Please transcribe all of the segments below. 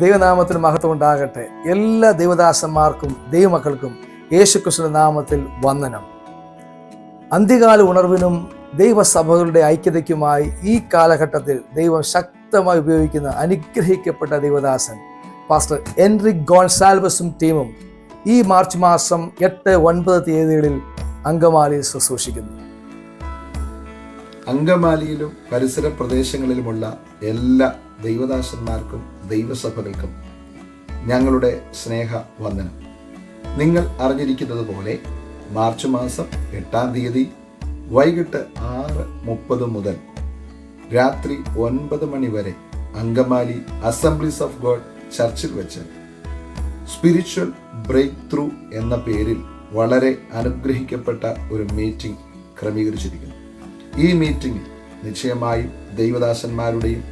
ദൈവനാമത്തിന് മഹത്വം ഉണ്ടാകട്ടെ. എല്ലാ ദൈവദാസന്മാർക്കും ദൈവമക്കൾക്കും യേശുക്രിസ്തുവിന്റെ നാമത്തിൽ വന്ദനം. അന്ത്യകാല ഉണർവിനും ദൈവസഭകളുടെ ഐക്യതയ്ക്കുമായി ഈ കാലഘട്ടത്തിൽ ദൈവം ശക്തമായി ഉപയോഗിക്കുന്ന അനുഗ്രഹിക്കപ്പെട്ട ദൈവദാസൻ പാസ്റ്റർ എൻറിക് ഗോൺസാൽവസും ടീമും ഈ മാർച്ച് മാസം 8, 9 തീയതികളിൽ അങ്കമാലിയിൽ ശുശ്രൂഷിക്കുന്നു. അങ്കമാലിയിലും പരിസര പ്രദേശങ്ങളിലുമുള്ള എല്ലാ ദൈവദാസന്മാർക്കും ദൈവസഭകൾക്കും ഞങ്ങളുടെ സ്നേഹ വന്ദനം. നിങ്ങൾ അറിഞ്ഞിരിക്കുന്നത് പോലെ മാർച്ച് മാസം 8 തീയതി വൈകിട്ട് 6:30 മുതൽ രാത്രി 9 മണി വരെ അങ്കമാലി അസംബ്ലീസ് ഓഫ് ഗോഡ് ചർച്ചിൽ വെച്ച് സ്പിരിച്വൽ ബ്രേക്ക് ത്രൂ എന്ന പേരിൽ വളരെ അനുഗ്രഹിക്കപ്പെട്ട ഒരു മീറ്റിംഗ് ക്രമീകരിച്ചിരിക്കുന്നു. ഈ മീറ്റിംഗിൽ നിശ്ചയമായും ദൈവദാസന്മാരുടെയും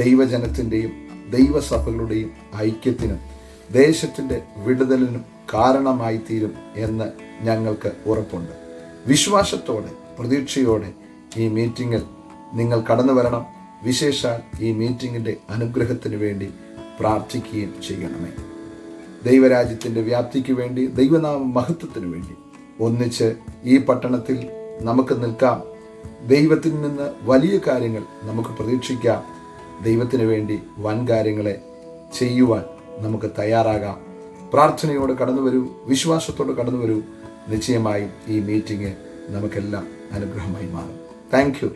ദൈവജനത്തിൻ്റെയും ദൈവസഭകളുടെയും ഐക്യത്തിനും ദേശത്തിൻ്റെ വിടുതലിനും കാരണമായി തീരും എന്ന് ഞങ്ങൾക്ക് ഉറപ്പുണ്ട്. വിശ്വാസത്തോടെ പ്രതീക്ഷയോടെ ഈ മീറ്റിങ്ങിൽ നിങ്ങൾ കടന്നു വരണം. വിശേഷാൽ ഈ മീറ്റിങ്ങിൻ്റെ അനുഗ്രഹത്തിന് വേണ്ടി പ്രാർത്ഥിക്കുകയും ചെയ്യണമേ. ദൈവരാജ്യത്തിൻ്റെ വ്യാപ്തിക്ക് വേണ്ടി, ദൈവനാമ മഹത്വത്തിന് വേണ്ടി ഒന്നിച്ച് ഈ പട്ടണത്തിൽ നമുക്ക് നിൽക്കാം. ദൈവത്തിൽ നിന്ന് വലിയ കാര്യങ്ങൾ നമുക്ക് പ്രതീക്ഷിക്കാം. ദൈവത്തിന് വേണ്ടി വൻ കാര്യങ്ങളെ ചെയ്യുവാൻ നമുക്ക് തയ്യാറാകാം. പ്രാർത്ഥനയോടെ കടന്നു വരൂ, വിശ്വാസത്തോടെ കടന്നു വരൂ. നിശ്ചയമായും ഈ മീറ്റിംഗ് നമുക്കെല്ലാം അനുഗ്രഹമായി മാറും. Thank you.